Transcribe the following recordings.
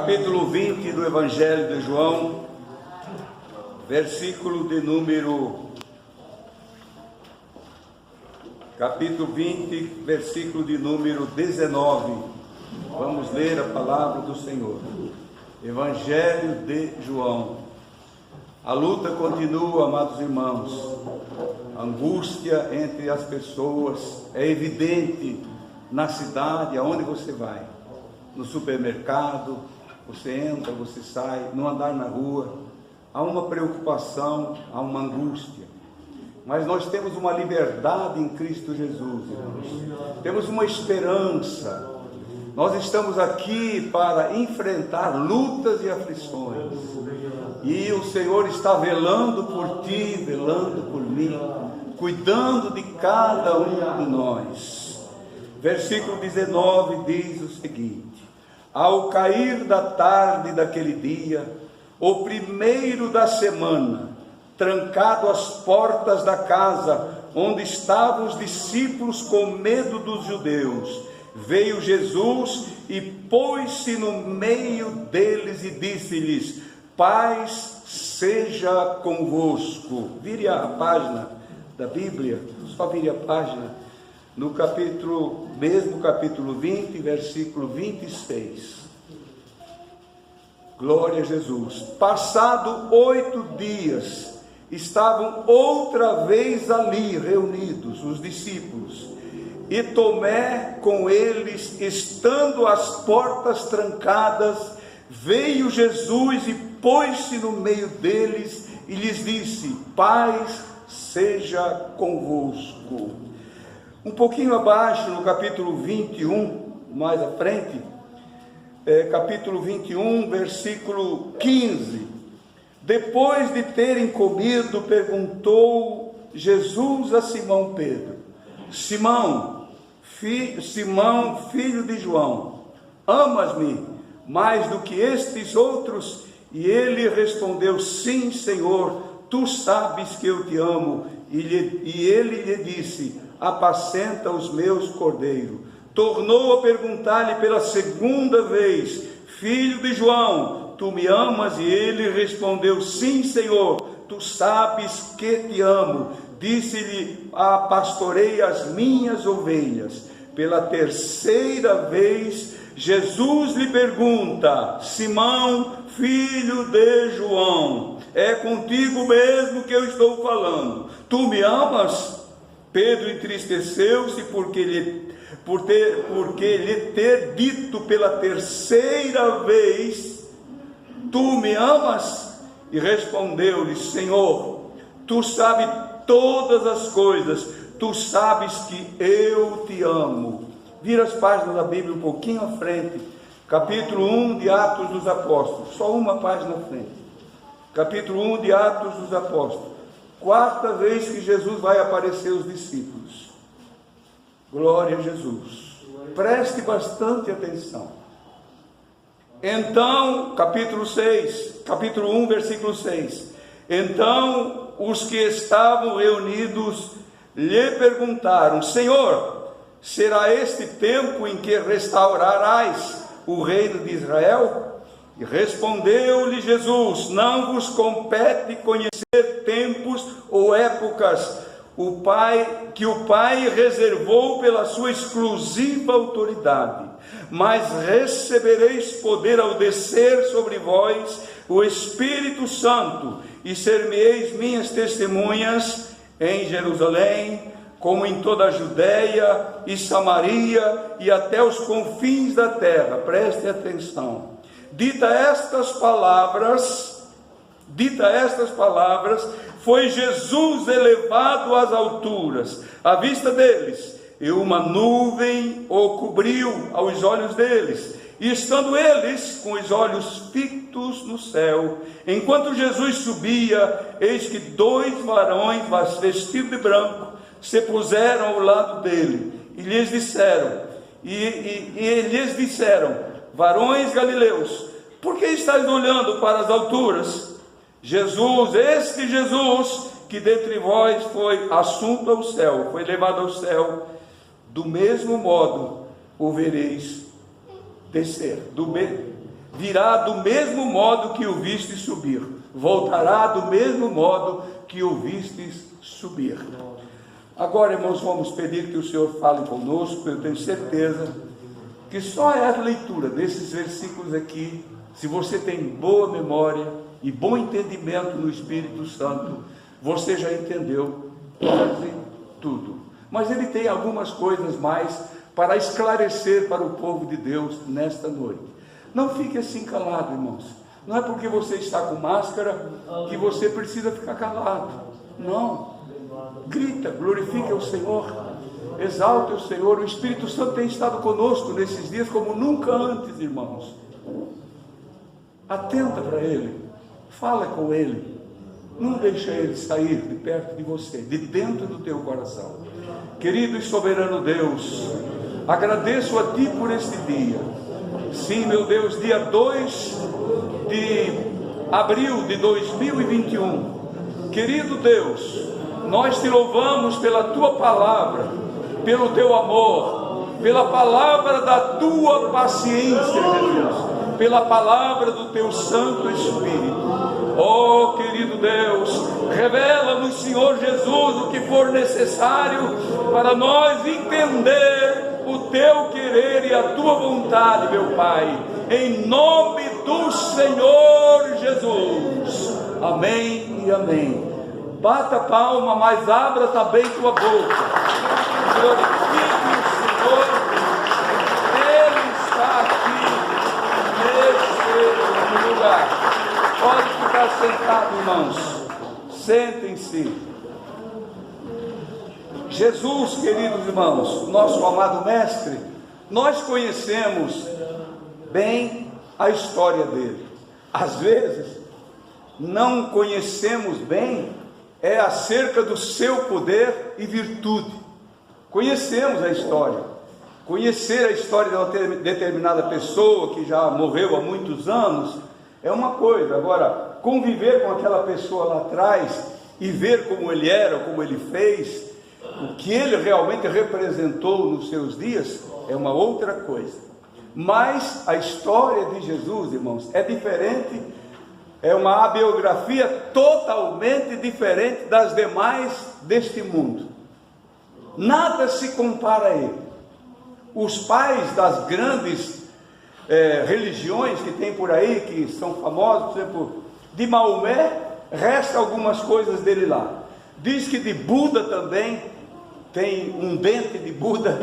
capítulo 20 do Evangelho de João, versículo de número... Capítulo 20, versículo de número 19. Vamos ler a palavra do Senhor. Evangelho de João. A luta continua, amados irmãos. A angústia entre as pessoas é evidente na cidade, aonde você vai. No supermercado, você entra, você sai, no andar na rua. Há uma preocupação, há uma angústia. Mas nós temos uma liberdade em Cristo Jesus, irmãos. Temos uma esperança. Nós estamos aqui para enfrentar lutas e aflições. E o Senhor está velando por ti, velando por mim, cuidando de cada um de nós. Versículo 19 diz o seguinte: ao cair da tarde daquele dia, o primeiro da semana, trancado as portas da casa onde estavam os discípulos com medo dos judeus, veio Jesus e pôs-se no meio deles e disse-lhes: paz seja convosco. Vire a página da Bíblia, só vire a página, no capítulo 20, versículo 26. Glória a Jesus. Passado 8 dias, estavam outra vez ali reunidos os discípulos, e Tomé com eles, estando as portas trancadas, veio Jesus e pôs-se no meio deles e lhes disse: paz seja convosco. Um pouquinho abaixo, no capítulo 21, mais à frente, capítulo 21, versículo 15. Depois de terem comido, perguntou Jesus a Simão Pedro: Simão, filho de João, amas-me mais do que estes outros? E ele respondeu: sim, Senhor, tu sabes que eu te amo. E ele lhe disse: apacenta os meus cordeiros. Tornou a perguntar-lhe pela segunda vez: filho de João, tu me amas? E ele respondeu: sim, Senhor, tu sabes que te amo. Disse-lhe: pastorei as minhas ovelhas. Pela terceira vez, Jesus lhe pergunta: Simão, filho de João, é contigo mesmo que eu estou falando? Tu me amas? Pedro entristeceu-se porque lhe ter dito pela terceira vez: tu me amas? E respondeu-lhe: Senhor, tu sabes todas as coisas, tu sabes que eu te amo. Vira as páginas da Bíblia um pouquinho à frente, capítulo 1 de Atos dos Apóstolos, só uma página à frente, capítulo 1 de Atos dos Apóstolos, quarta vez que Jesus vai aparecer aos discípulos. Glória a Jesus, preste bastante atenção. Então, capítulo 1, versículo 6. Então os que estavam reunidos lhe perguntaram: Senhor, será este tempo em que restaurarás o reino de Israel? E respondeu-lhe Jesus: não vos compete conhecer tempos ou épocas que o Pai reservou pela sua exclusiva autoridade, mas recebereis poder ao descer sobre vós o Espírito Santo, e ser-me-eis minhas testemunhas em Jerusalém, como em toda a Judéia e Samaria e até os confins da terra. Preste atenção. Dita estas palavras, foi Jesus elevado às alturas, à vista deles, e uma nuvem o cobriu aos olhos deles. E estando eles com os olhos fitos no céu, enquanto Jesus subia, eis que 2 varões vestidos de branco se puseram ao lado dele, e lhes disseram: varões galileus, por que estáis olhando para as alturas? Este Jesus que dentre vós foi assunto ao céu, foi levado ao céu, do mesmo modo o vereis descer. virá do mesmo modo que o vistes subir, voltará do mesmo modo que o vistes subir. Agora, irmãos, vamos pedir que o Senhor fale conosco. Eu tenho certeza que só é a leitura desses versículos aqui, se você tem boa memória e bom entendimento no Espírito Santo, você já entendeu quase tudo. Mas ele tem algumas coisas mais para esclarecer para o povo de Deus nesta noite. Não fique assim calado, irmãos. Não é porque você está com máscara que você precisa ficar calado. Não. Grita, glorifique o Senhor, exalte o Senhor. O Espírito Santo tem estado conosco nesses dias como nunca antes, irmãos. Atenta para Ele, fala com Ele, não deixa Ele sair de perto de você, de dentro do teu coração. Querido e soberano Deus, agradeço a Ti por este dia. Sim, meu Deus, dia 2 de abril de 2021. Querido Deus, nós Te louvamos pela Tua palavra, pelo Teu amor, pela palavra da Tua paciência, Jesus, pela palavra do Teu Santo Espírito. Oh, querido Deus, revela-nos, Senhor Jesus, o que for necessário para nós entender o Teu querer e a Tua vontade, meu Pai, em nome do Senhor Jesus. Amém e amém. Bata palma, mas abra também tua boca. Glorifique o Senhor. Ele está aqui nesse lugar. Pode ficar sentado, irmãos. Sentem-se. Jesus, queridos irmãos, nosso amado mestre, nós conhecemos bem a história dele. Às vezes, não conhecemos bem acerca do seu poder e virtude. Conhecemos a história. Conhecer a história de uma determinada pessoa que já morreu há muitos anos é uma coisa. Agora, conviver com aquela pessoa lá atrás e ver como ele era, como ele fez, o que ele realmente representou nos seus dias, é uma outra coisa. Mas a história de Jesus, irmãos, é diferente. É uma biografia totalmente diferente das demais deste mundo. Nada se compara a ele. Os pais das grandes religiões que tem por aí, que são famosos, por exemplo, de Maomé, resta algumas coisas dele lá. Diz que de Buda também tem um dente de Buda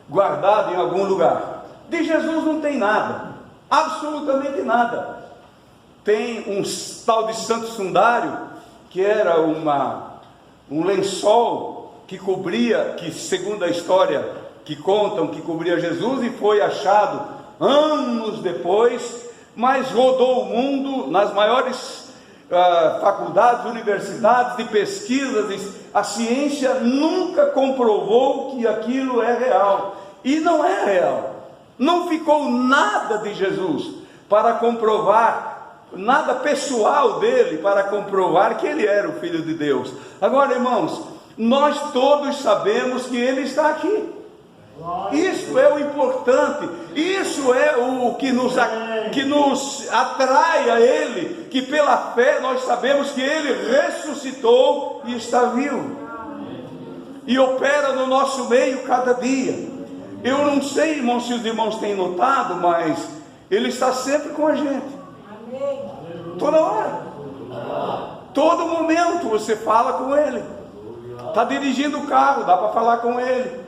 guardado em algum lugar. De Jesus não tem nada, absolutamente nada. Tem um tal de Santo Sundário, que era um lençol que cobria, que segundo a história que contam, que cobria Jesus, e foi achado anos depois, mas rodou o mundo nas maiores faculdades, universidades de pesquisas. A ciência nunca comprovou que aquilo é real, e não é real. Não ficou nada de Jesus para comprovar, nada pessoal dele para comprovar que ele era o Filho de Deus. Agora, irmãos, nós todos sabemos que ele está aqui. Isso é o importante, isso é o que nos atrai a ele, que pela fé nós sabemos que ele ressuscitou e está vivo, e opera no nosso meio cada dia. Eu não sei, irmãos, se os irmãos têm notado, mas ele está sempre com a gente. Toda hora, todo momento você fala com ele. Está dirigindo o carro, dá para falar com ele.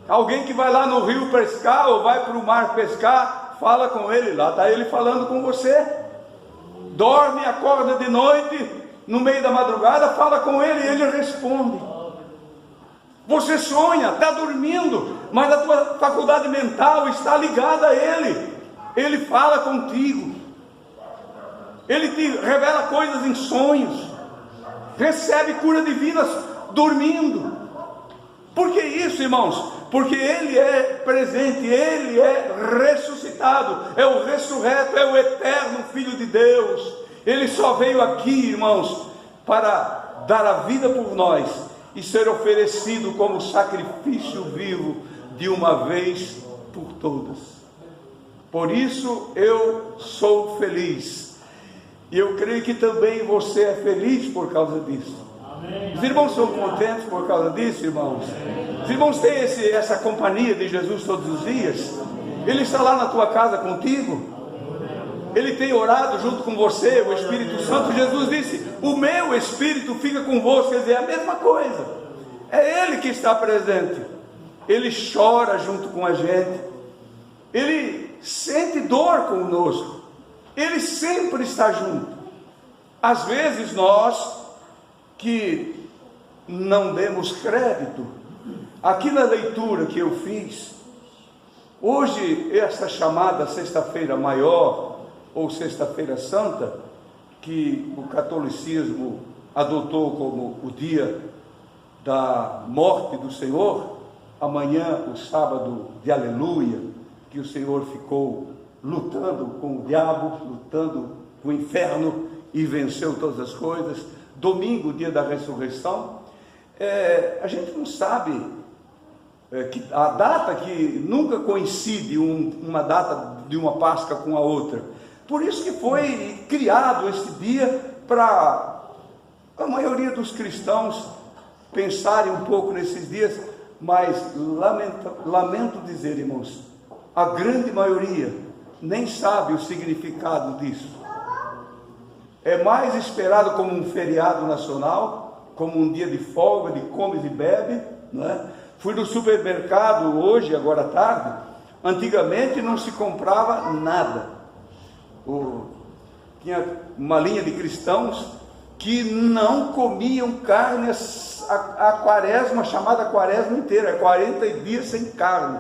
Alguém que vai lá no rio pescar ou vai para o mar pescar, fala com ele, lá está ele falando com você. Dorme, acorda de noite, no meio da madrugada, fala com ele e ele responde. Você sonha, está dormindo, mas a tua faculdade mental está ligada a ele. Ele fala contigo. Ele te revela coisas em sonhos. Recebe cura divina dormindo. Por que isso, irmãos? Porque ele é presente, ele é ressuscitado, é o ressurreto, é o eterno Filho de Deus. Ele só veio aqui, irmãos, para dar a vida por nós e ser oferecido como sacrifício vivo de uma vez por todas. Por isso eu sou feliz. E eu creio que também você é feliz por causa disso. Amém. Os irmãos são contentes por causa disso, irmãos? Amém. Os irmãos têm essa companhia de Jesus todos os dias? Ele está lá na tua casa contigo? Ele tem orado junto com você, o Espírito Santo. Jesus disse: o meu Espírito fica convosco. Quer dizer, é a mesma coisa. É Ele que está presente. Ele chora junto com a gente. Ele sente dor conosco. Ele sempre está junto. Às vezes nós que não demos crédito, aqui na leitura que eu fiz, hoje essa chamada Sexta-feira Maior, ou Sexta-feira Santa, que o catolicismo adotou como o dia da morte do Senhor, amanhã o sábado de aleluia, que o Senhor ficou lutando com o diabo, lutando com o inferno e venceu todas as coisas. Domingo, dia da ressurreição, a gente não sabe que a data, que nunca coincide uma data de uma Páscoa com a outra. Por isso que foi criado este dia para a maioria dos cristãos pensarem um pouco nesses dias, mas lamento dizer, irmãos, a grande maioria nem sabe o significado disso. É mais esperado como um feriado nacional, como um dia de folga, de comes e bebe, não é? Fui no supermercado hoje, agora à tarde. Antigamente não se comprava nada. Tinha uma linha de cristãos que não comiam carne a quaresma, chamada quaresma inteira, 40 dias sem carne.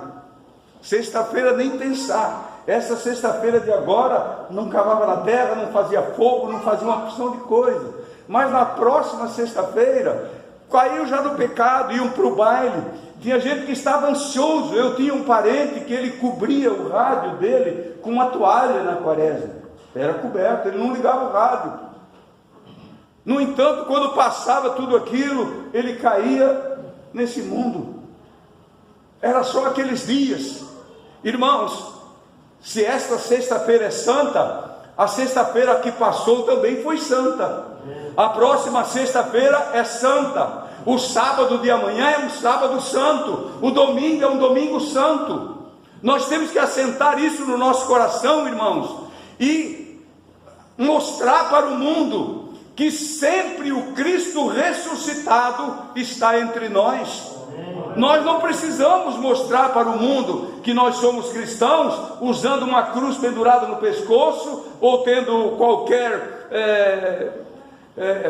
Sexta-feira nem pensar. Essa sexta-feira de agora não cavava na terra, não fazia fogo, não fazia uma opção de coisa. Mas na próxima sexta-feira caiu já no pecado, iam para o baile. Tinha gente que estava ansioso. Eu tinha um parente que ele cobria o rádio dele com uma toalha na quaresma. Era coberto, ele não ligava o rádio. No entanto, quando passava tudo aquilo, ele caía nesse mundo. Era só aqueles dias. Irmãos, se esta sexta-feira é santa, a sexta-feira que passou também foi santa. A próxima sexta-feira é santa. O sábado de amanhã é um sábado santo. O domingo é um domingo santo. Nós temos que assentar isso no nosso coração, irmãos, e mostrar para o mundo que sempre o Cristo ressuscitado está entre nós. Nós não precisamos mostrar para o mundo que nós somos cristãos usando uma cruz pendurada no pescoço ou tendo qualquer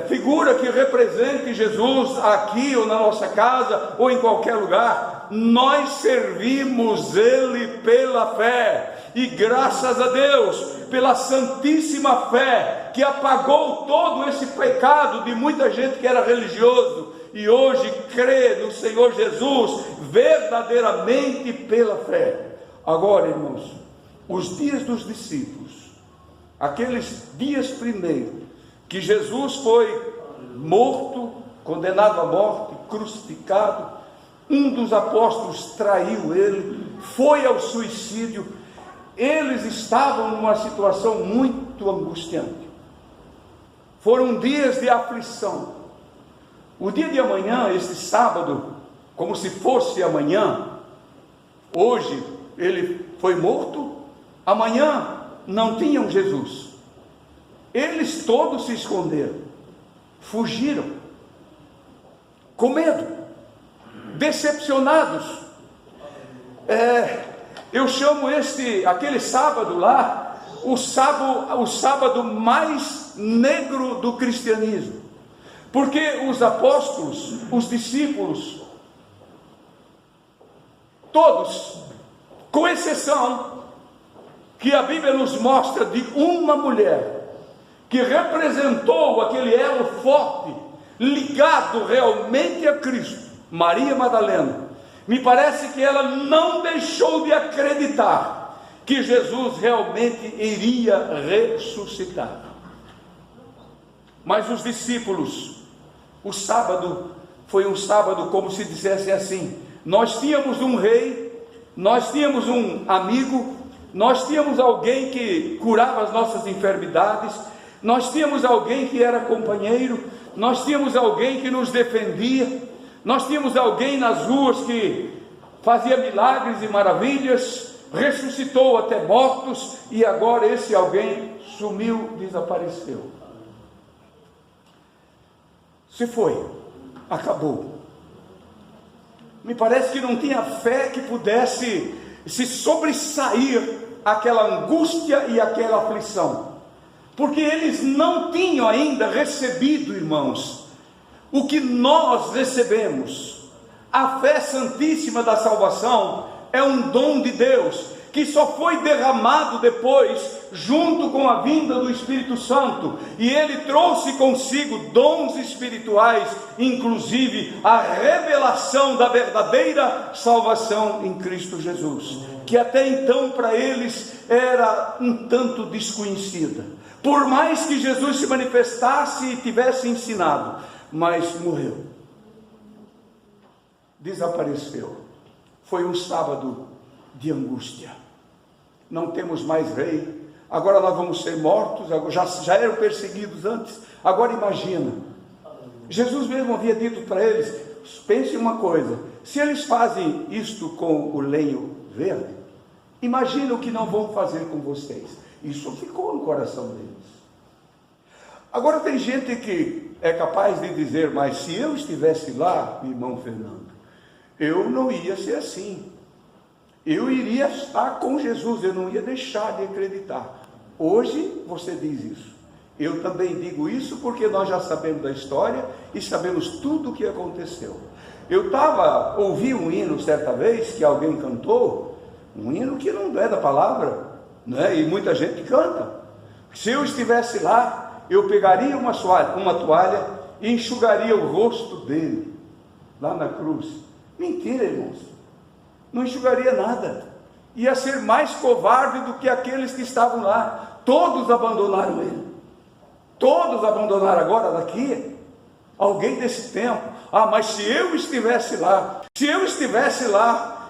figura que represente Jesus aqui ou na nossa casa ou em qualquer lugar. Nós servimos Ele pela fé, e graças a Deus pela santíssima fé que apagou todo esse pecado de muita gente que era religioso e hoje crê no Senhor Jesus verdadeiramente pela fé. Agora, irmãos, os dias dos discípulos, aqueles dias primeiros que Jesus foi morto, condenado à morte, crucificado, um dos apóstolos traiu ele, foi ao suicídio. Eles estavam numa situação muito angustiante. Foram dias de aflição. O dia de amanhã, esse sábado, como se fosse amanhã, hoje ele foi morto, amanhã não tinham Jesus. Eles todos se esconderam, fugiram, com medo, decepcionados. Eu chamo aquele sábado lá, o sábado mais negro do cristianismo, porque os apóstolos, os discípulos, todos, com exceção que a Bíblia nos mostra de uma mulher que representou aquele elo forte, ligado realmente a Cristo, Maria Madalena. Me parece que ela não deixou de acreditar que Jesus realmente iria ressuscitar. Mas os discípulos, o sábado foi um sábado como se dissesse assim: nós tínhamos um rei, nós tínhamos um amigo, nós tínhamos alguém que curava as nossas enfermidades, nós tínhamos alguém que era companheiro, nós tínhamos alguém que nos defendia, nós tínhamos alguém nas ruas que fazia milagres e maravilhas, ressuscitou até mortos, e agora esse alguém sumiu, desapareceu. Se foi, acabou. Me parece que não tinha fé que pudesse se sobressair aquela angústia e aquela aflição, porque eles não tinham ainda recebido, irmãos, o que nós recebemos. A fé santíssima da salvação é um dom de Deus, que só foi derramado depois, junto com a vinda do Espírito Santo, e ele trouxe consigo dons espirituais, inclusive a revelação da verdadeira salvação em Cristo Jesus, que até então para eles era um tanto desconhecida, por mais que Jesus se manifestasse e tivesse ensinado, mas morreu, desapareceu. Foi um sábado de angústia. Não temos mais rei, agora nós vamos ser mortos, já eram perseguidos antes, agora imagina, Jesus mesmo havia dito para eles, pense uma coisa, se eles fazem isto com o lenho verde, imagina o que não vão fazer com vocês. Isso ficou no coração deles. Agora tem gente que é capaz de dizer, mas se eu estivesse lá, irmão Fernando, eu não ia ser assim. Eu iria estar com Jesus, eu não ia deixar de acreditar. Hoje você diz isso. Eu também digo isso porque nós já sabemos da história e sabemos tudo o que aconteceu. Eu ouvi um hino certa vez que alguém cantou, um hino que não é da palavra, né? E muita gente canta. Se eu estivesse lá, eu pegaria uma toalha e enxugaria o rosto dele, lá na cruz. Mentira, irmãos. Não enxugaria nada, ia ser mais covarde do que aqueles que estavam lá. Todos abandonaram ele, todos abandonaram. Agora daqui, alguém desse tempo, mas se eu estivesse lá,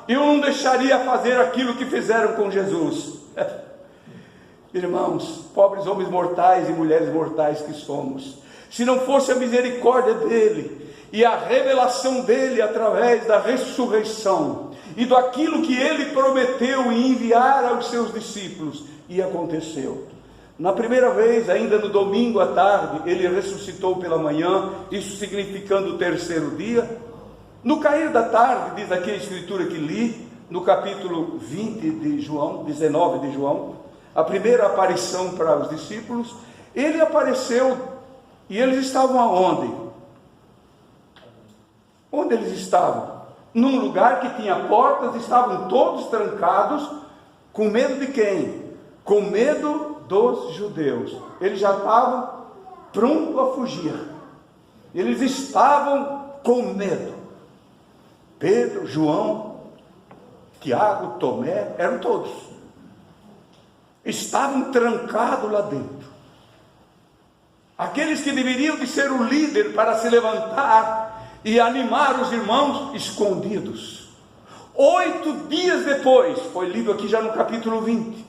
eu não deixaria fazer aquilo que fizeram com Jesus. Irmãos, pobres homens mortais e mulheres mortais que somos, se não fosse a misericórdia dele e a revelação dele através da ressurreição e daquilo que ele prometeu em enviar aos seus discípulos, e aconteceu. Na primeira vez, ainda no domingo à tarde, ele ressuscitou pela manhã, isso significando o terceiro dia. No cair da tarde, diz aqui a escritura que li, no capítulo 20 de João, 19 de João, a primeira aparição para os discípulos, ele apareceu, e eles estavam aonde? Onde eles estavam? Num lugar que tinha portas, estavam todos trancados, com medo de quem? Com medo dos judeus. Eles já estavam prontos a fugir, eles estavam com medo. Pedro, João, Tiago, Tomé, eram todos, estavam trancados lá dentro. Aqueles que deveriam de ser o líder para se levantar e animar os irmãos, escondidos. 8 dias depois, foi lido aqui já no capítulo 20.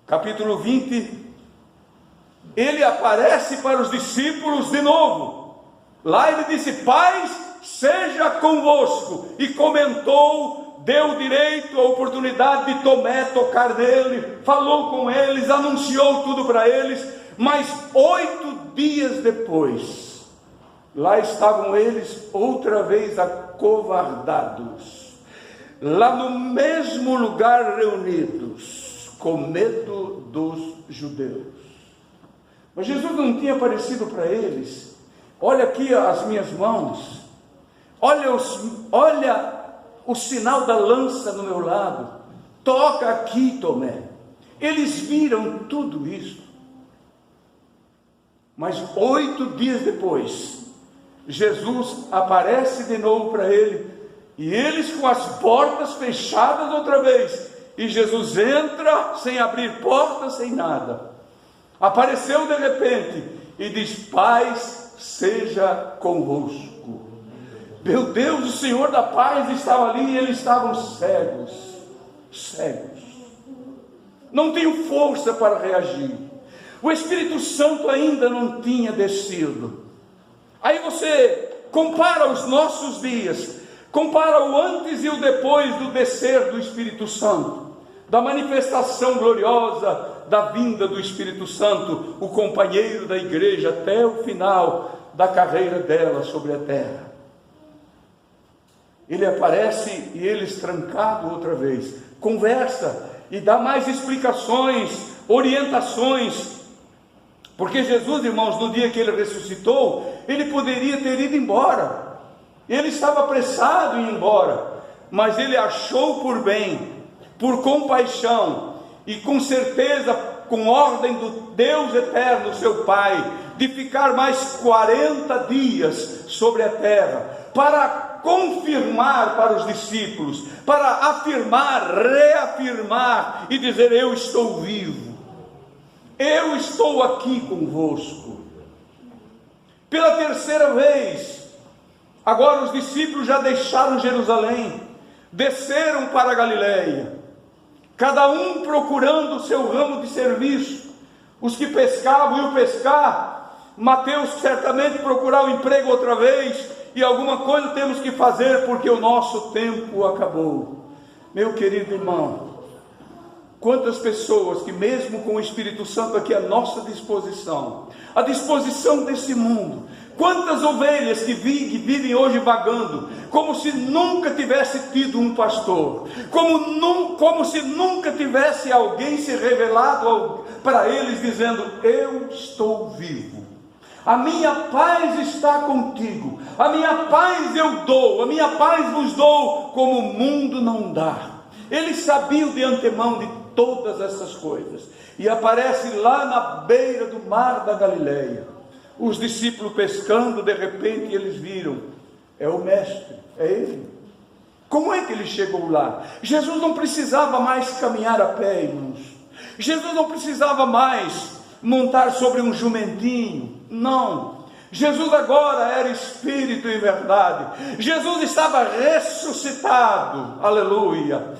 Capítulo 20, ele aparece para os discípulos de novo. Lá ele disse, paz seja convosco. E comentou, deu direito, a oportunidade de Tomé tocar nele, falou com eles, anunciou tudo para eles. Mas 8 dias depois, lá estavam eles outra vez acovardados, lá no mesmo lugar reunidos, com medo dos judeus. Mas Jesus não tinha aparecido para eles. Olha aqui as minhas mãos, olha o sinal da lança no meu lado, toca aqui, Tomé. Eles viram tudo isso. Mas 8 dias depois, Jesus aparece de novo para ele, e eles com as portas fechadas outra vez, e Jesus entra sem abrir portas, sem nada, apareceu de repente e diz, paz seja convosco. Meu Deus, o Senhor da paz estava ali, e eles estavam cegos. não tenho força para reagir. O Espírito Santo ainda não tinha descido. Aí você compara os nossos dias, compara o antes e o depois do descer do Espírito Santo, da manifestação gloriosa da vinda do Espírito Santo, o companheiro da igreja até o final da carreira dela sobre a terra. Ele aparece e eles trancado outra vez, conversa e dá mais explicações, orientações, porque Jesus, irmãos, no dia que ele ressuscitou, ele poderia ter ido embora, ele estava apressado em ir embora, mas ele achou por bem, por compaixão e com certeza, com ordem do Deus eterno, seu Pai, de ficar mais 40 dias sobre a terra, para confirmar para os discípulos, para afirmar, reafirmar e dizer: eu estou vivo, eu estou aqui convosco. Pela terceira vez, agora os discípulos já deixaram Jerusalém, desceram para a Galileia, cada um procurando o seu ramo de serviço. Os que pescavam iam pescar, Mateus certamente procurar o emprego outra vez, e alguma coisa temos que fazer, porque o nosso tempo acabou. Meu querido irmão, quantas pessoas que mesmo com o Espírito Santo aqui à nossa disposição, à disposição desse mundo, quantas ovelhas que vivem hoje vagando, como se nunca tivesse tido um pastor, como se nunca tivesse alguém se revelado para eles dizendo: eu estou vivo, a minha paz está contigo, a minha paz eu dou, a minha paz vos dou, como o mundo não dá. Eles sabiam de antemão de todas essas coisas, e aparece lá na beira do mar da Galileia, os discípulos pescando. De repente eles viram: é o mestre, é ele. Como é que ele chegou lá? Jesus não precisava mais caminhar a pé, irmãos. Jesus não precisava mais montar sobre um jumentinho, não. Jesus agora era espírito e verdade. Jesus estava ressuscitado, aleluia,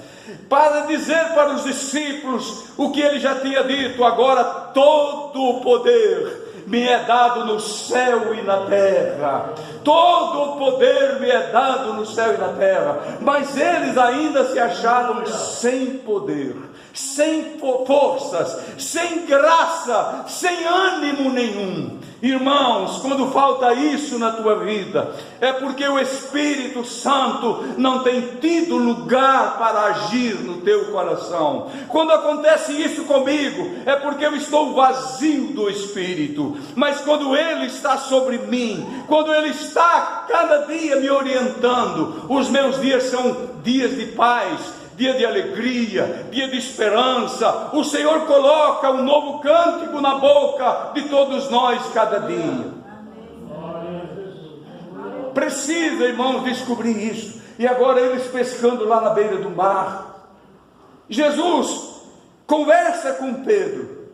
para dizer para os discípulos o que ele já tinha dito: agora todo o poder me é dado no céu e na terra. Todo o poder me é dado no céu e na terra. Mas eles ainda se achavam sem poder, sem forças, sem graça, sem ânimo nenhum. Irmãos, quando falta isso na tua vida, é porque o Espírito Santo não tem tido lugar para agir no teu coração. Quando acontece isso comigo, é porque eu estou vazio do Espírito. Mas quando Ele está sobre mim, quando Ele está cada dia me orientando, os meus dias são dias de paz, dia de alegria, dia de esperança. O Senhor coloca um novo cântico na boca de todos nós cada dia. Precisa, irmãos, descobrir isso. E agora eles pescando lá na beira do mar, Jesus conversa com Pedro,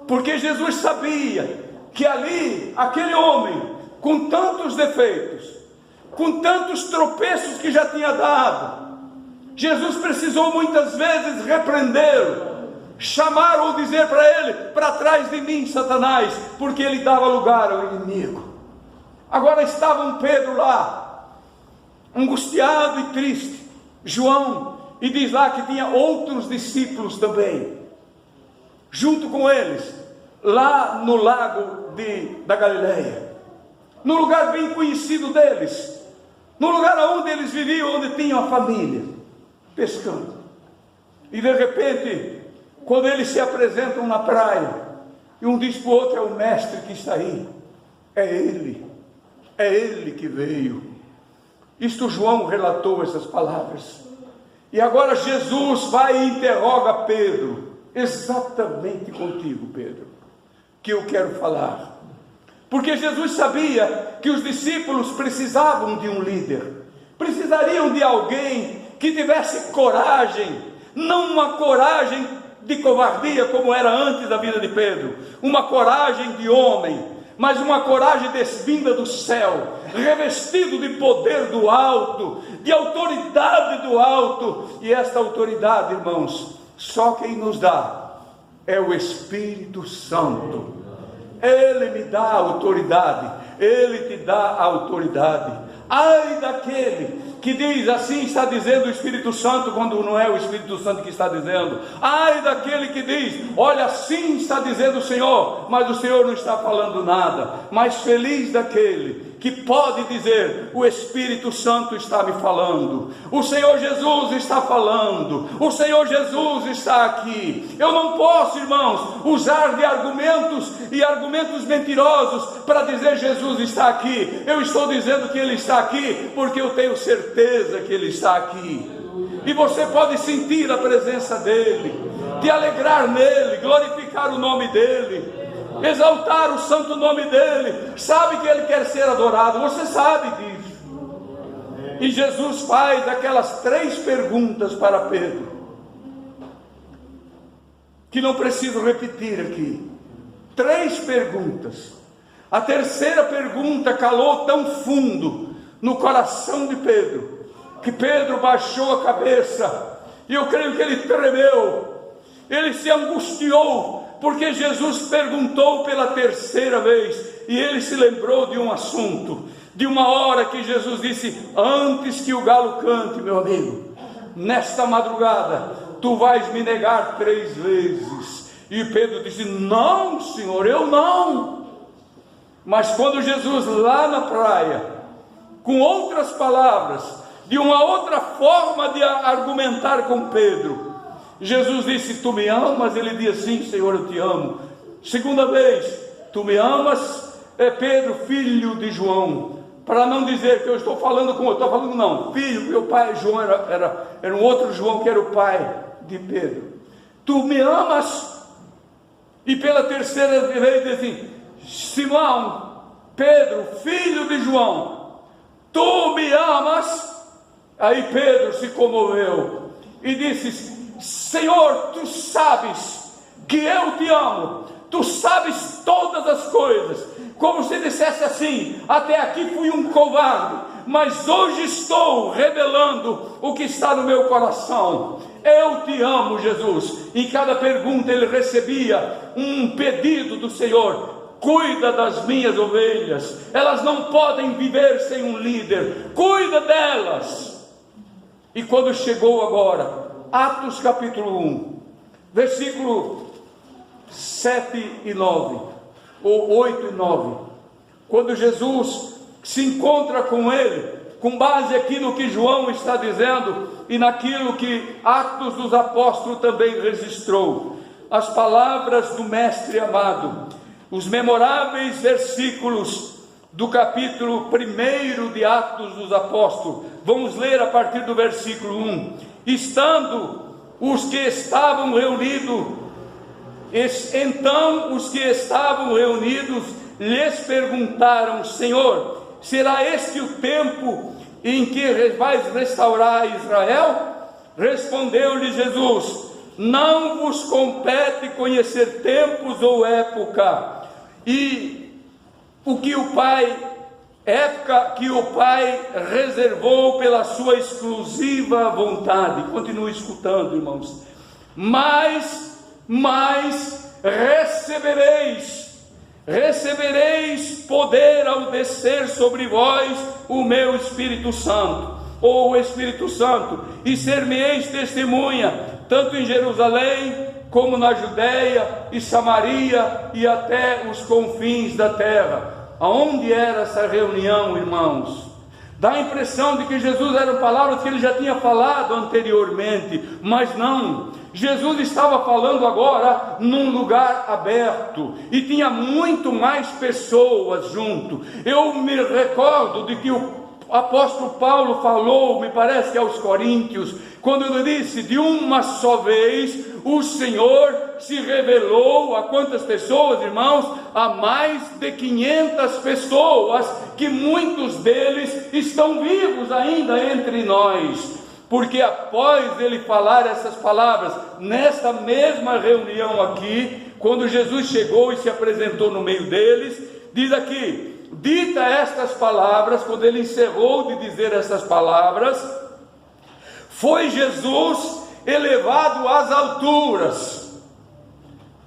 porque Jesus sabia que ali, aquele homem com tantos defeitos, com tantos tropeços que já tinha dado, Jesus precisou muitas vezes repreendê-lo, chamar ou dizer para ele: para trás de mim, Satanás, porque ele dava lugar ao inimigo. Agora estava um Pedro lá, angustiado e triste, João, e diz lá que tinha outros discípulos também, junto com eles, lá no lago da Galileia, no lugar bem conhecido deles, no lugar onde eles viviam, onde tinham a família, pescando. E de repente, quando eles se apresentam na praia, e um diz para o outro: é o mestre que está aí, é ele que veio. Isto João relatou essas palavras. E agora Jesus vai e interroga Pedro: exatamente contigo, Pedro, que eu quero falar. Porque Jesus sabia que os discípulos precisavam de um líder, precisariam de alguém que tivesse coragem, não uma coragem de covardia como era antes da vida de Pedro, uma coragem de homem, mas uma coragem desvinda do céu, revestido de poder do alto, de autoridade do alto. E esta autoridade, irmãos, só quem nos dá é o Espírito Santo. Ele me dá autoridade, Ele te dá autoridade. Ai daquele que diz, assim está dizendo o Espírito Santo, quando não é o Espírito Santo que está dizendo. Ai daquele que diz, olha, assim está dizendo o Senhor, mas o Senhor não está falando nada. Mas feliz daquele que pode dizer, o Espírito Santo está me falando, o Senhor Jesus está falando, o Senhor Jesus está aqui. Eu não posso, irmãos, usar de argumentos e argumentos mentirosos para dizer Jesus está aqui. Eu estou dizendo que Ele está aqui porque eu tenho certeza que Ele está aqui. E você pode sentir a presença dEle, te alegrar nele, glorificar o nome dEle, exaltar o santo nome dEle. Sabe que Ele quer ser adorado, você sabe disso. E Jesus faz aquelas 3 perguntas para Pedro, que não preciso repetir aqui. 3 perguntas. A terceira pergunta calou tão fundo no coração de Pedro, que Pedro baixou a cabeça, e eu creio que ele tremeu, ele se angustiou, porque Jesus perguntou pela terceira vez, e ele se lembrou de um assunto, de uma hora que Jesus disse, antes que o galo cante, meu amigo, nesta madrugada, tu vais me negar 3 vezes, e Pedro disse, não Senhor, eu não. Mas quando Jesus lá na praia, com outras palavras, de uma outra forma de argumentar com Pedro, Jesus disse, tu me amas? Ele disse, sim Senhor, eu te amo. Segunda vez, tu me amas? É Pedro, filho de João, para não dizer que eu estou falando com outro, estou falando não, filho, meu pai João era um outro João que era o pai de Pedro. Tu me amas? E pela terceira vez diz assim, Simão, Pedro, filho de João, tu me amas? Aí Pedro se comoveu e disse, Senhor, tu sabes que eu te amo, tu sabes todas as coisas, como se dissesse assim, até aqui fui um covarde, mas hoje estou revelando o que está no meu coração. Eu te amo, Jesus. Em cada pergunta ele recebia um pedido do Senhor, cuida das minhas ovelhas, elas não podem viver sem um líder, cuida delas. E quando chegou agora, Atos capítulo 1, versículo 7 e 9, ou 8 e 9, quando Jesus se encontra com ele, com base aqui no que João está dizendo, e naquilo que Atos dos Apóstolos também registrou, as palavras do Mestre amado, os memoráveis versículos do capítulo 1 de Atos dos Apóstolos. Vamos ler a partir do versículo 1. Estando os que estavam reunidos, então os que estavam reunidos lhes perguntaram, Senhor, será este o tempo em que vais restaurar Israel? Respondeu-lhe Jesus, não vos compete conhecer tempos ou época, e o que o Pai, época que o Pai reservou pela sua exclusiva vontade. Continue escutando, irmãos. Mas recebereis poder ao descer sobre vós o meu Espírito Santo, ou o Espírito Santo, e ser-me-eis testemunha, tanto em Jerusalém, como na Judéia e Samaria, e até os confins da terra. Aonde era essa reunião, irmãos? Dá a impressão de que Jesus eram palavras que ele já tinha falado anteriormente, mas não. Jesus estava falando agora num lugar aberto, e tinha muito mais pessoas junto. Eu me recordo de que o apóstolo Paulo falou, me parece que aos Coríntios, quando ele disse, de uma só vez, o Senhor se revelou a quantas pessoas, irmãos? A mais de 500 pessoas, que muitos deles estão vivos ainda entre nós. Porque após ele falar essas palavras, nessa mesma reunião aqui, quando Jesus chegou e se apresentou no meio deles, Diz aqui: dita estas palavras, quando ele encerrou de dizer estas palavras, foi Jesus elevado às alturas.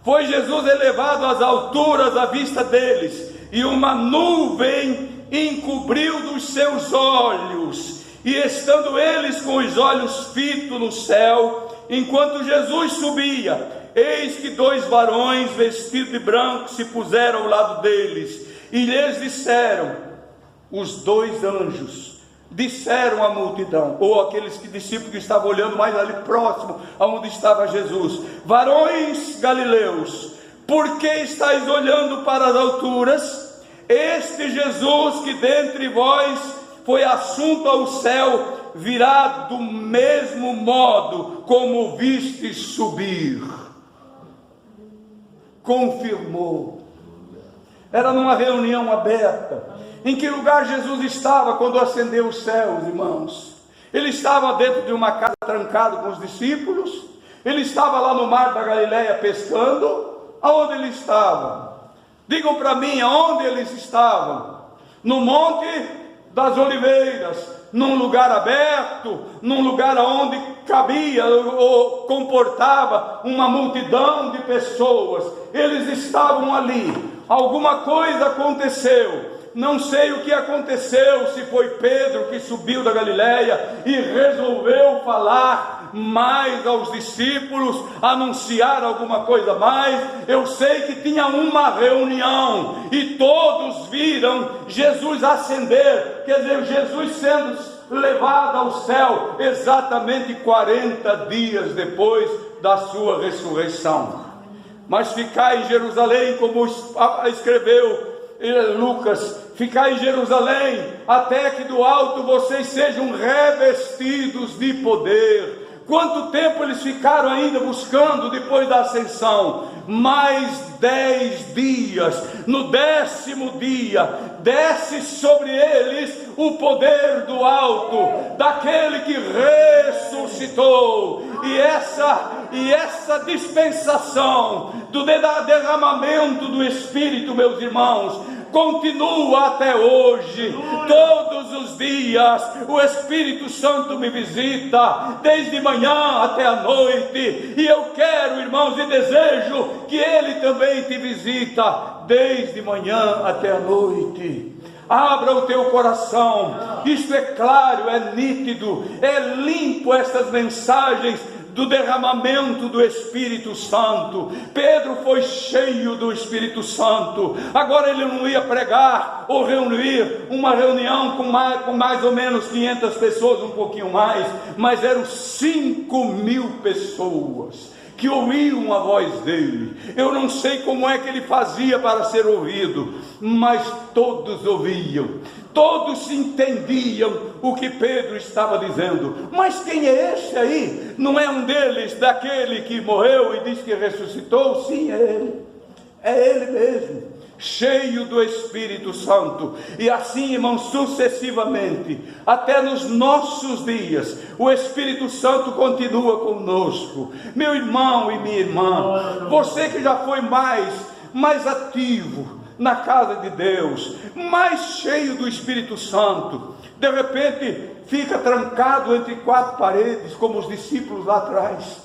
Foi Jesus elevado às alturas à vista deles, e uma nuvem encobriu dos seus olhos, e estando eles com os olhos fitos no céu, enquanto Jesus subia, eis que 2 varões vestidos de branco se puseram ao lado deles, e lhes disseram, os 2 anjos disseram à multidão, ou aqueles discípulos que estavam olhando mais ali próximo aonde estava Jesus: varões galileus, por que estáis olhando para as alturas? Este Jesus que dentre vós foi assunto ao céu, virá do mesmo modo como o vistes subir. Confirmou. Era numa reunião aberta. Em que lugar Jesus estava quando ascendeu os céus, irmãos? Ele estava dentro de uma casa, trancado com os discípulos? Ele estava lá no mar da Galileia pescando? Aonde ele estava? Digam para mim, aonde eles estavam? No Monte das Oliveiras, num lugar aberto, num lugar onde cabia ou comportava uma multidão de pessoas. Eles estavam ali. Alguma coisa aconteceu. Não sei o que aconteceu, se foi Pedro que subiu da Galileia e resolveu falar mais aos discípulos, anunciar alguma coisa mais. Eu sei que tinha uma reunião e todos viram Jesus ascender, quer dizer, Jesus sendo levado ao céu exatamente 40 dias depois da sua ressurreição. Mas ficar em Jerusalém, como escreveu Lucas, ficar em Jerusalém até que do alto vocês sejam revestidos de poder. Quanto tempo eles ficaram ainda buscando depois da ascensão? Mais 10 dias. No 10º dia desce sobre eles o poder do alto, daquele que ressuscitou. E essa dispensação do derramamento do Espírito, meus irmãos, continua até hoje. Todos os dias o Espírito Santo me visita, desde manhã até a noite, e eu quero, irmãos, e desejo que Ele também te visita, desde manhã até a noite. Abra o teu coração. Isto é claro, é nítido, é limpo, estas mensagens do derramamento do Espírito Santo. Pedro foi cheio do Espírito Santo. Agora ele não ia pregar ou reunir uma reunião com mais ou menos 500 pessoas, um pouquinho mais, mas eram 5.000 pessoas que ouviam a voz dele. Eu não sei como é que ele fazia para ser ouvido, mas todos ouviam, todos entendiam o que Pedro estava dizendo. Mas quem é esse aí? Não é um deles, daquele que morreu e disse que ressuscitou? Sim, é ele mesmo, cheio do Espírito Santo. E assim, irmãos, sucessivamente, até nos nossos dias, o Espírito Santo continua conosco. Meu irmão e minha irmã, você que já foi mais ativo na casa de Deus, mais cheio do Espírito Santo, de repente fica trancado entre 4 paredes, como os discípulos lá atrás.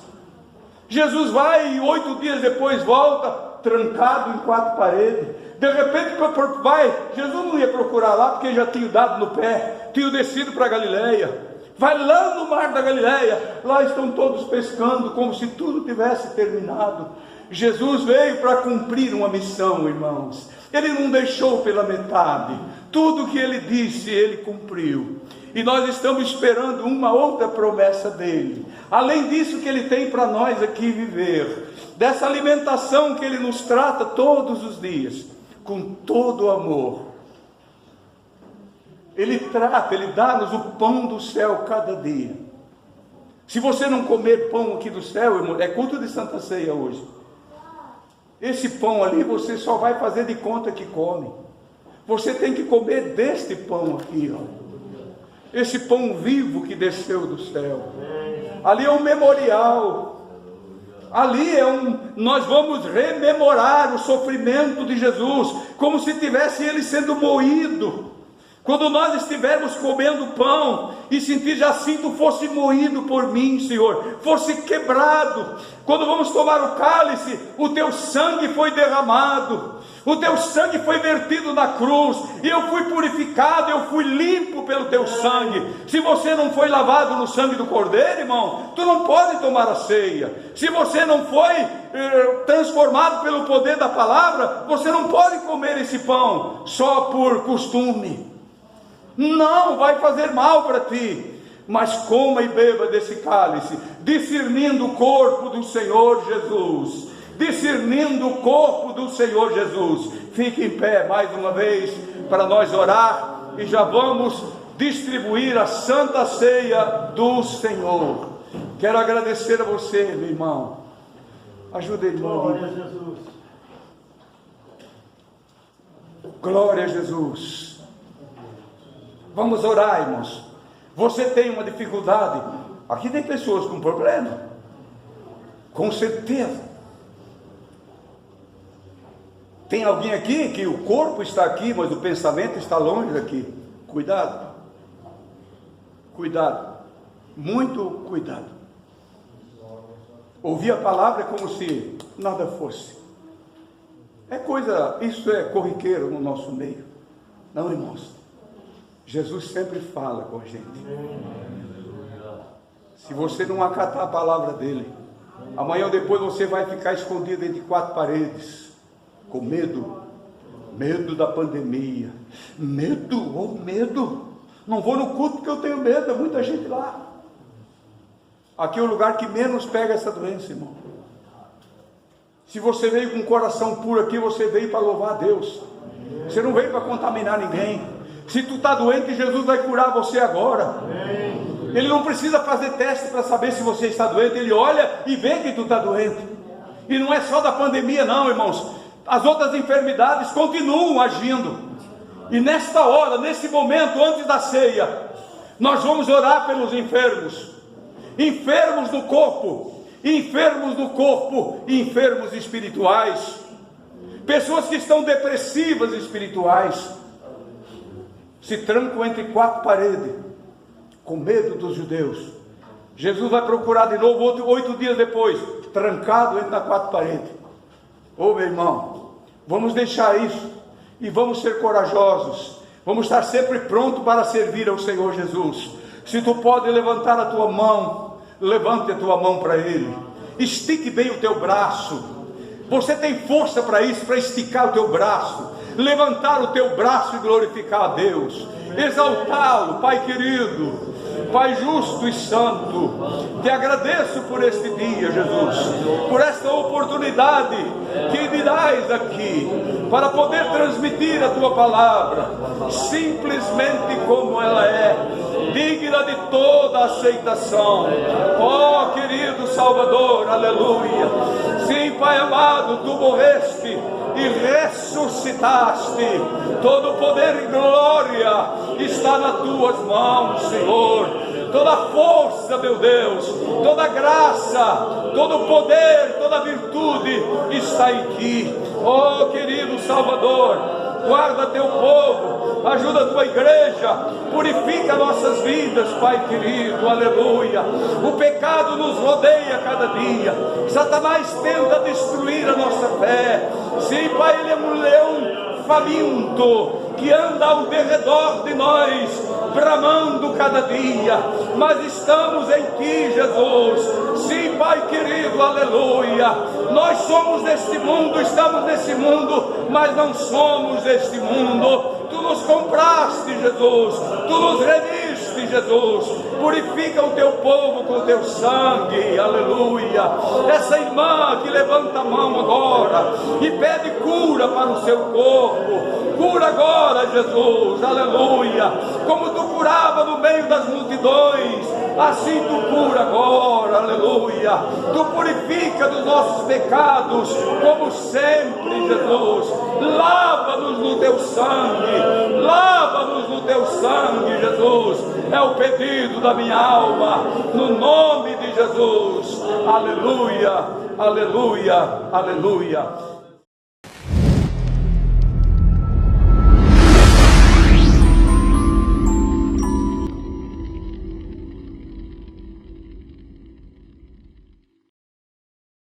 Jesus vai e 8 dias depois volta, trancado em 4 paredes. De repente vai, Jesus não ia procurar lá, porque já tinha dado no pé, tinha descido para Galileia. Vai lá no mar da Galileia, lá estão todos pescando, como se tudo tivesse terminado. Jesus veio para cumprir uma missão, irmãos. Ele não deixou pela metade. Tudo que ele disse, ele cumpriu. E nós estamos esperando uma outra promessa dele. Além disso que ele tem para nós aqui viver, dessa alimentação que ele nos trata todos os dias, com todo o amor. Ele dá-nos o pão do céu cada dia. Se você não comer pão aqui do céu, irmão, é culto de Santa Ceia hoje. Esse pão ali você só vai fazer de conta que come. Você tem que comer deste pão aqui, ó. Esse pão vivo que desceu do céu. Ali é um memorial. Ali nós vamos rememorar o sofrimento de Jesus, como se tivesse ele sendo moído. Quando nós estivermos comendo pão e sentir, já sinto, fosse moído por mim, Senhor, fosse quebrado. Quando vamos tomar o cálice, o teu sangue foi derramado, o teu sangue foi vertido na cruz, e eu fui purificado, eu fui limpo pelo teu sangue. Se você não foi lavado no sangue do Cordeiro, irmão, tu não pode tomar a ceia. Se você não foi transformado pelo poder da palavra, você não pode comer esse pão só por costume. Não, vai fazer mal para ti. Mas coma e beba desse cálice, discernindo o corpo do Senhor Jesus. Discernindo o corpo do Senhor Jesus. Fique em pé mais uma vez para nós orar, e já vamos distribuir a Santa Ceia do Senhor. Quero agradecer a você, meu irmão. Ajuda ele, irmão. Glória a Jesus. Glória a Jesus. Vamos orar, irmãos. Você tem uma dificuldade? Aqui tem pessoas com problema, com certeza. Tem alguém aqui que o corpo está aqui, mas o pensamento está longe daqui. Cuidado. Cuidado. Muito cuidado. Ouvir a palavra é como se nada fosse. Isso é corriqueiro no nosso meio. Não, irmãos. Jesus sempre fala com a gente. Se você não acatar a palavra dele, amanhã ou depois você vai ficar escondido entre quatro paredes, com medo da pandemia, medo, não vou no culto porque eu tenho medo, é muita gente lá. Aqui é o lugar que menos pega essa doença, irmão. Se você veio com o coração puro aqui, você veio para louvar a Deus, você não veio para contaminar ninguém. Se tu está doente, Jesus vai curar você agora. Ele não precisa fazer teste para saber se você está doente. Ele olha e vê que tu está doente. E não é só da pandemia não, irmãos. As outras enfermidades continuam agindo. E nesta hora, nesse momento, antes da ceia, nós vamos orar pelos enfermos. Enfermos do corpo, e enfermos espirituais. Pessoas que estão depressivas espirituais, se trancam entre quatro paredes, com medo dos judeus. Jesus vai procurar de novo 8 dias depois, trancado entre as quatro paredes. Ô meu irmão, vamos deixar isso, e vamos ser corajosos, vamos estar sempre prontos para servir ao Senhor Jesus. Se tu pode levantar a tua mão, levante a tua mão para Ele, estique bem o teu braço. Você tem força para isso, para esticar o teu braço, levantar o teu braço e glorificar a Deus, exaltá-lo. Pai querido, Pai justo e santo, te agradeço por este dia, Jesus, por esta oportunidade que me dás aqui, para poder transmitir a tua palavra, simplesmente como ela é, digna de toda aceitação. Ó querido Salvador, aleluia. Sim, Pai amado, tu morreste e ressuscitaste. Todo poder e glória está nas tuas mãos, Senhor. Toda força, meu Deus, toda graça, todo poder, toda virtude está em ti. Oh querido Salvador, guarda teu povo, ajuda a tua igreja, purifica nossas vidas, Pai querido, aleluia. O pecado nos rodeia cada dia, Satanás tenta destruir a nossa fé. Sim, Pai, ele é um leão faminto que anda ao derredor de nós, bramando cada dia, mas estamos em ti, Jesus. Sim, Pai querido, aleluia. Nós somos deste mundo, estamos nesse mundo, mas não somos deste mundo. Tu nos compraste, Jesus, tu nos remiste, Jesus. Purifica o teu povo com o teu sangue, aleluia. Essa irmã que levanta a mão agora e pede cura para o seu corpo, cura agora, Jesus, aleluia. Como tu curava no meio das multidões, assim tu cura agora, aleluia. Tu purifica dos nossos pecados, como sempre, Jesus. Lava-nos no teu sangue, lava-nos no teu sangue, Jesus. É o pedido da minha alma, no nome de Jesus. Aleluia, aleluia, aleluia.